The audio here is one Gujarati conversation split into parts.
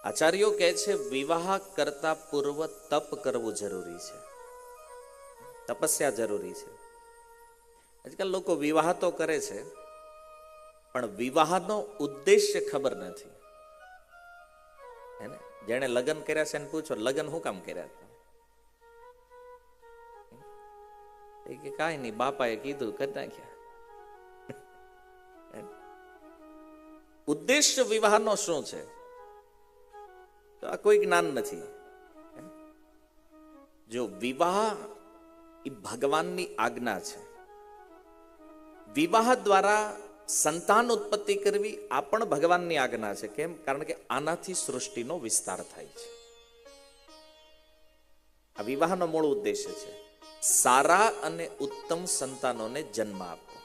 આચાર્યો કહે છે વિવાહ કરતા પૂર્વ તપ કરવું જરૂરી છે, તપસ્યા જરૂરી છે. આજકાલ લોકો વિવાહ તો કરે છે પણ વિવાહનો ઉદ્દેશ્ય ખબર નથી. જેણે લગ્ન કર્યા છે એને પૂછો લગ્ન શું કામ કર્યા હતા, કે કાંઈ નહીં બાપાએ કીધું કરી નાખ્યા. ઉદ્દેશ્ય વિવાહનો શું છે તો આ કોઈ જ્ઞાન નથી. જો વિવાહ એ ભગવાનની આજ્ઞા છે, વિવાહ દ્વારા સંતાન ઉત્પત્તિ કરવી આ પણ ભગવાનની આજ્ઞા છે. કેમ? કારણ કે આનાથી સૃષ્ટિનો વિસ્તાર થાય છે. આ વિવાહનો મૂળ ઉદ્દેશ્ય છે સારા અને ઉત્તમ સંતાનોને જન્મ આપવો.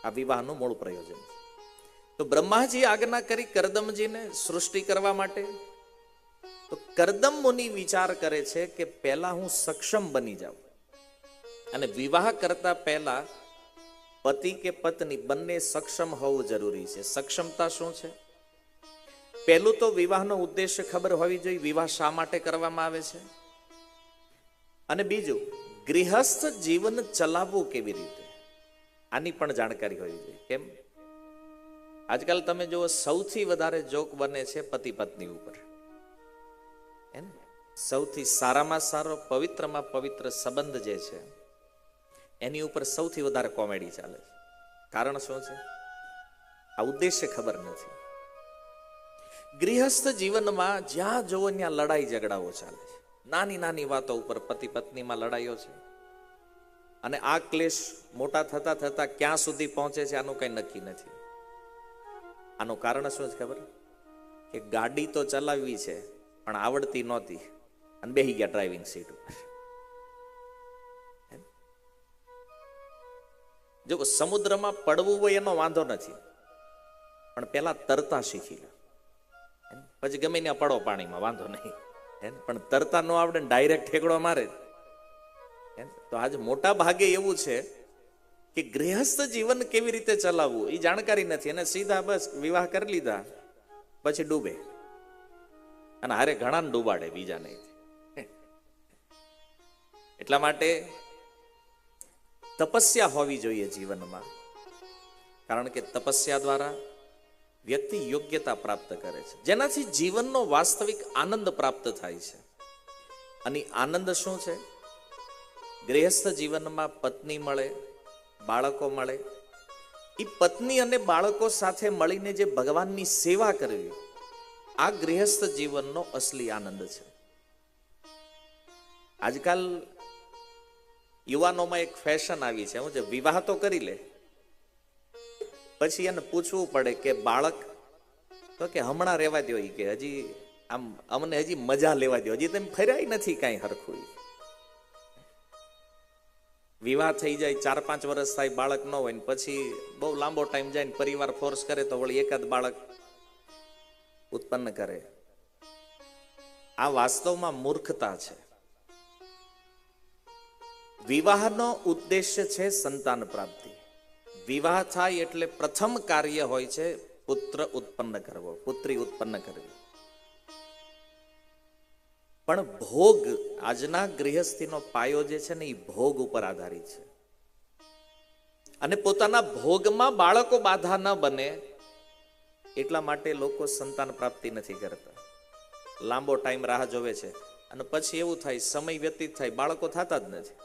આ વિવાહનું મૂળ પ્રયોજન છે. તો બ્રહ્માજી આજ્ઞા કરી કરદમજીને સૃષ્ટિ કરવા માટે. તો કરદમ મુનિ વિચાર કરે છે કે પહેલા હું સક્ષમ બની જાઉં અને વિવાહ કરતા પહેલા પતિ કે પત્ની બંને સક્ષમ હોવું જરૂરી છે. સક્ષમતા શું છે? પહેલું તો વિવાહનો ઉદ્દેશ્ય ખબર હોવી જોઈએ, વિવાહ શા માટે કરવામાં આવે છે. અને બીજું ગૃહસ્થ જીવન ચલાવવું કેવી રીતે, આની પણ જાણકારી હોવી જોઈએ. કેમ? આજકાલ તમે જુઓ સૌથી વધારે જોક બને છે પતિ પત્ની ઉપર. સૌથી સારામાં સારો પવિત્રમાં પવિત્ર સંબંધ જે છે એની ઉપર સૌથી વધારે કોમેડી ચાલે છે. કારણ શું છે? આ ઉદ્દેશ્ય ખબર નથી. ગૃહસ્થ જીવનમાં જ્યાં જોવો ત્યાં લડાઈ ઝઘડાઓ ચાલે છે. નાની નાની વાતો ઉપર પતિ પત્નીમાં લડાઈઓ છે અને આ ક્લેશ મોટા થતા થતા ક્યાં સુધી પહોંચે છે આનું કઈ નક્કી નથી. આનું કારણ શું છે ખબર? કે ગાડી તો ચલાવવી છે પણ આવડતી નહોતી અને બેહી ગયા ડ્રાઇવિંગ સીટ ઉપર. જો સમુદ્રમાં પડવું હોય એનો વાંધો નથી, પણ પેલા તરતા શીખી લો, પછી ગમે ત્યાં પડો પાણીમાં વાંધો નહીં. પણ તરતા ન આવડે ને ડાયરેક્ટ ઠેકડો મારે તો આજે મોટા ભાગે એવું છે કે ગૃહસ્થ જીવન કેવી રીતે ચલાવવું એ જાણકારી નથી અને સીધા બસ વિવાહ કરી લીધા પછી ડૂબે અને હારે ઘણા ડૂબાડે બીજાને. એટલા માટે તપસ્યા હોવી જોઈએ જીવનમાં, કારણ કે તપસ્યા દ્વારા વ્યક્તિ યોગ્યતા પ્રાપ્ત કરે છે જેનાથી જીવનનો વાસ્તવિક આનંદ પ્રાપ્ત થાય છે. અને આનંદ શું છે? ગૃહસ્થ જીવનમાં પત્ની મળે, બાળકો મળે. એ પત્ની અને બાળકો સાથે મળીને જે ભગવાનની સેવા કરવી, આ ગૃહસ્થ જીવનનો અસલી આનંદ છે. આજકાલ યુવાનોમાં એક ફેશન આવી છે, હું જે વિવાહ તો કરી લે પછી એને પૂછવું પડે કે બાળક, તો કે હમણાં રહેવા દો, કે હજી આમ અમને હજી મજા લેવા દો, હજી તમે ફર્યા નથી કાંઈ હરખું. વિવાહ થઈ જાય 4-5 વર્ષ થાય, બાળક ન હોય ને પછી બહુ લાંબો ટાઈમ જાય ને પરિવાર ફોર્સ કરે તો વળી એકાદ બાળક ઉત્પન્ન કરે. આ વાસ્તવમાં મૂર્ખતા છે. વિવાહનો ઉદ્દેશ્ય છે સંતાન પ્રાપ્તિ. વિવાહ થાય એટલે પ્રથમ કાર્ય હોય છે પુત્ર ઉત્પન્ન કરવો, પુત્રી ઉત્પન્ન કરવી. પણ ભોગ, આજના ગૃહસ્થીનો પાયો જે છે ને એ ભોગ ઉપર આધારિત છે અને પોતાના ભોગમાં બાળકો બાધા ન બને એટલા માટે લોકો સંતાન પ્રાપ્તિ નથી કરતા. લાંબો ટાઈમ રાહ જોવે છે અને પછી એવું થાય સમય વ્યતીત થાય, બાળકો થતા જ નથી.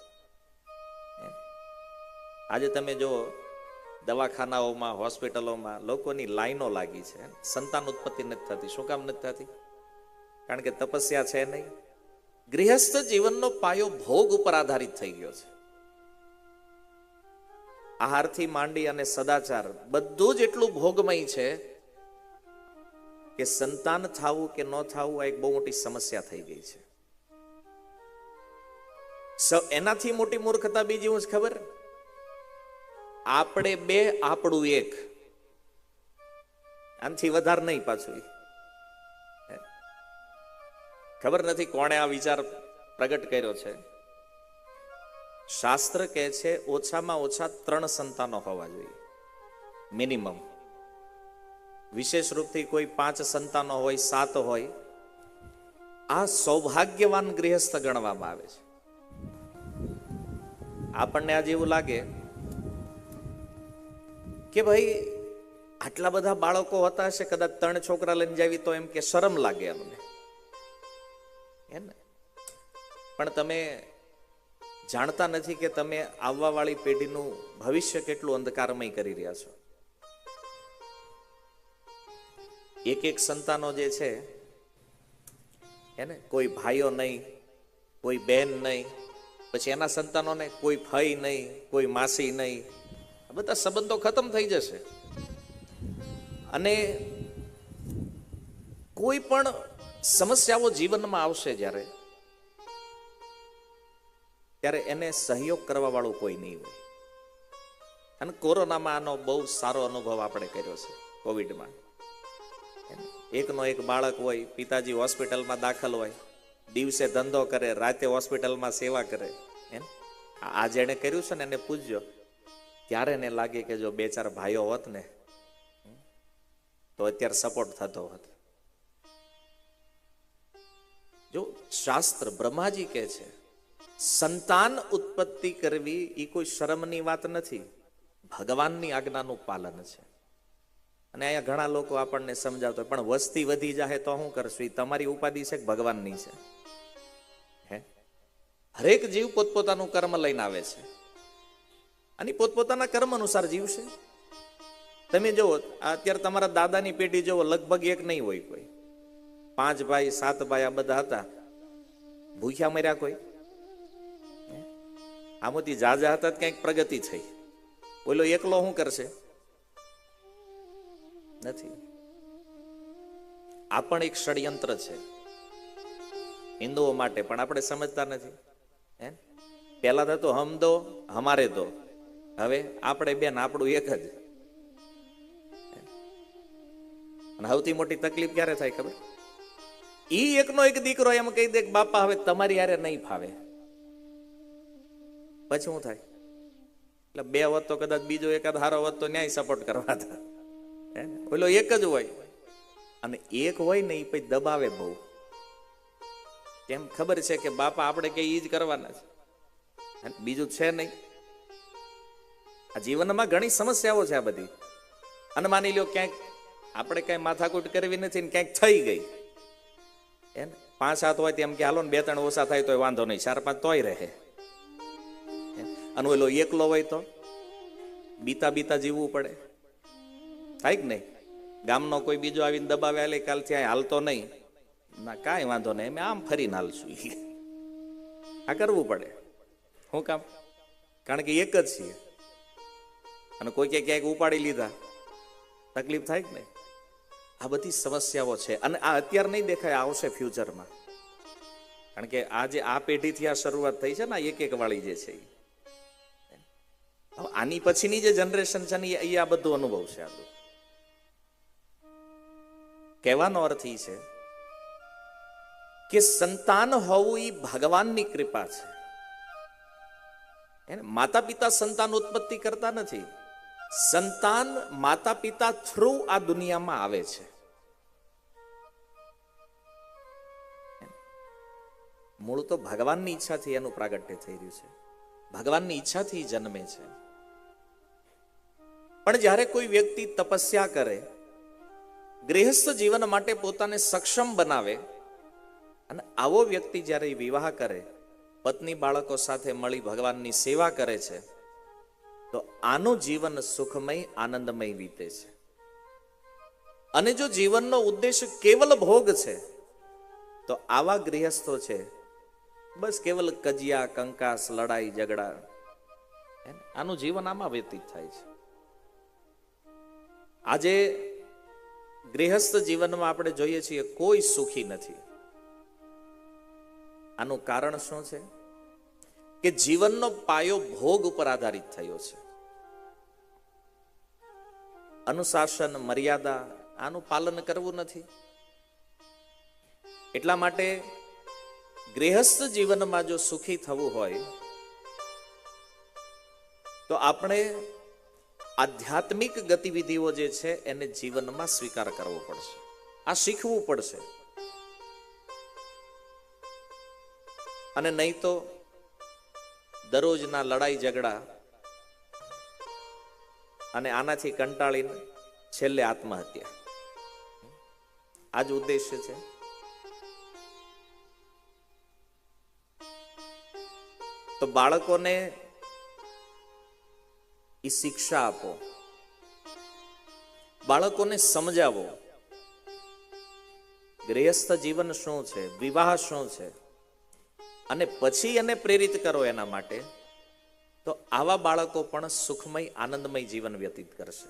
આજે તમે જો દવાખાનાઓમાં, હોસ્પિટલોમાં લોકોની લાઈનો લાગી છે, સંતાન ઉત્પત્તિ નથી થતી. શું કામ નથી થતી? કારણ કે તપસ્યા છે નહીં. ગૃહસ્થ જીવનનો પાયો ભોગ ઉપર આધારિત થઈ ગયો છે. આહારથી માંડી અને સદાચાર બધું જ એટલું ભોગમય છે કે સંતાન થવું કે ન થવું આ એક બહુ મોટી સમસ્યા થઈ ગઈ છે. એનાથી મોટી મૂર્ખતા બીજી હું જ ખબર? આપણે બે આપણું એક, આનાથી વધારે નહીં. પાછું ખબર નથી કોણે આ વિચાર પ્રગટ કર્યો છે. શાસ્ત્ર કહે છે ઓછામાં ઓછા 3 સંતાનો હોવા જોઈએ, મિનિમમ. વિશેષ રૂપથી કોઈ 5 સંતાનો હોય, 7 હોય, આ સૌભાગ્યવાન ગૃહસ્થ ગણવામાં આવે છે. આપણને આજે એવું લાગે કે ભાઈ આટલા બધા બાળકો હતા હશે, કદાચ 3 છોકરા લઈને જાવી તો એમ કે શરમ લાગે અમને, હે ને? પણ તમે જાણતા નથી કે તમે આવવા વાળી પેઢીનું ભવિષ્ય કેટલું અંધકારમય કરી રહ્યા છો. એક સંતાનો જે છે એને કોઈ ભાઈઓ નહીં, કોઈ બેન નહીં, પછી એના સંતાનોને કોઈ ફઈ નહીં, કોઈ માસી નહીં, આ બધા સંબંધો ખતમ થઈ જશે. અને કોઈ પણ સમસ્યાઓ જીવનમાં આવશે જ્યારે એને સહયોગ કરવા વાળું કોઈ નહીં હોય. અને કોરોનામાં આનો બહુ સારો અનુભવ આપણે કર્યો છે. કોવિડમાં એકનો એક બાળક હોય, પિતાજી હોસ્પિટલમાં દાખલ હોય, દિવસે ધંધો કરે, રાતે હોસ્પિટલમાં સેવા કરે. આ જેને કર્યું છે ને એને પૂછજો, ત્યારે એને લાગે કે જો 2-4 ભાઈઓ હોત ને તો અત્યારે સપોર્ટ થતો હોત. જો શાસ્ત્ર બ્રહ્માજી કહે છે સંતાન ઉત્પત્તિ કરવી એ કોઈ શરમની વાત નથી, ભગવાનની આજ્ઞાનું પાલન છે. અને અહીંયા ઘણા લોકો આપણને સમજાવતો પણ વસ્તી વધી જાય તો શું કરશું, એ તમારી ઉપાધિ છે કે ભગવાનની છે? હે, હરેક જીવ પોતપોતાનું કર્મ લઈને આવે છે અને પોતપોતાના કર્મ અનુસાર જીવશે. તમે જુઓ અત્યારે તમારા દાદાની પેઢી જુઓ, લગભગ એક નહીં હોય કોઈ, 5 ભાઈ 7 ભાઈ આ બધા હતા, ભૂખ્યા મર્યા કોઈ? આમાંથી જાજા હતા ક્યાંક પ્રગતિ થઈ, બોલો એકલો શું કરશે? નથી. આ પણ એક ષડયંત્ર છે હિન્દુઓ માટે, પણ આપણે સમજતા નથી. હે, પેલા તો હમ દો હમારે દો, હવે આપણે બેન આપણું એક જ. અને સૌથી મોટી તકલીફ ક્યારે થાય ખબર? ઈ એકનો એક દીકરો એમ કહી દે કે બાપા હવે તમારી હારે નહીં ફાવે, પછી શું થાય? એટલે 2 વત તો કદાચ બીજો એકાદ હારો વત તો ન્યાય સપોર્ટ કરવા હતા. ઓલો એક જ હોય, અને એક હોય ને એ પછી દબાવે બહુ. કેમ? ખબર છે કે બાપા આપણે કઈ ઈ જ કરવાના છે, બીજું છે નહીં. આ જીવનમાં ઘણી સમસ્યાઓ છે આ બધી. અને માની લ્યો ક્યાંક આપણે કઈ માથાકૂટ કરવી નથી ને ક્યાંક થઈ ગઈ, એને 5-7 હોય તેમ કે હાલો ને 2-3 ઓછા થાય તો વાંધો નહીં, 4-5 તોય રહે. અને ઓલો એકલો હોય તો બીતા જીવવું પડે, થાય કે નહીં? ગામનો કોઈ બીજો આવીને દબાવે, આલે કાલથી આ હાલતો નહીં, ના કાંઈ વાંધો નહીં, અમે આમ ફરીને હાલશું. આ કરવું પડે. શું કામ? કારણ કે એક જ છીએ. અને કોઈ ક્યાંક ઉપાડી લીધા, તકલીફ થાય કે નહીં? આ બધી સમસ્યાઓ છે. અને આ અત્યારે નહીં દેખાય, આવશે ફ્યુચરમાં. કારણ કે આ જે આ પેઢીથી આ શરૂઆત થઈ છે ને, એક વાળી જે છે, આની પછીની જે જનરેશન છે ને એ આ બધું અનુભવ છે. આ કહેવાનો અર્થ એ છે કે સંતાન હોવું એ ભગવાનની કૃપા છે. માતા પિતા સંતાન ઉત્પત્તિ કરતા નથી, સંતાન માતા પિતા થ્રુ આ દુનિયામાં આવે છે. મૂળ તો ભગવાનની ઈચ્છાથી એનું પ્રાગટ્ય થઈ રહ્યું છે, ભગવાનની ઈચ્છાથી જન્મે છે. પણ જ્યારે કોઈ વ્યક્તિ તપસ્યા કરે, ગૃહસ્થ જીવન માટે પોતાને સક્ષમ બનાવે, અને આવો વ્યક્તિ જ્યારે વિવાહ કરે, પત્ની બાળકો સાથે મળી ભગવાનની સેવા કરે છે, તો આનું જીવન સુખમય આનંદમય વીતે છે. અને જો જીવનનો ઉદ્દેશ કેવલ ભોગ છે તો આવા ગૃહસ્થો છે બસ કેવલ કજિયા કંકાસ લડાઈ ઝઘડા, આનું જીવન આમાં વ્યતીત થાય છે. આજે ગૃહસ્થ જીવનમાં આપણે જોઈએ છીએ કોઈ સુખી નથી. આનું કારણ શું છે? કે જીવનનો પાયો ભોગ ઉપર આધારિત થયો છે. અનુશાસન, મર્યાદા, આનું પાલન કરવું નથી. એટલા માટે ગૃહસ્થ જીવનમાં જો સુખી થવું હોય તો આપણે આધ્યાત્મિક ગતિવિધિઓ જે છે એને જીવનમાં સ્વીકાર કરવો પડશે, આ શીખવું પડશે. અને નહીં તો દરરોજના લડાઈ ઝઘડા અને આનાથી કંટાળીને છેલ્લે આત્મહત્યા, આ જ ઉદ્દેશ્ય છે. તો બાળકોને એ શિક્ષા આપો, બાળકોને સમજાવો ગૃહસ્થ જીવન શું છે, વિવાહ શું છે, અને પછી એને પ્રેરિત કરો એના માટે. તો આવા બાળકો પણ સુખમય આનંદમય જીવન વ્યતીત કરશે.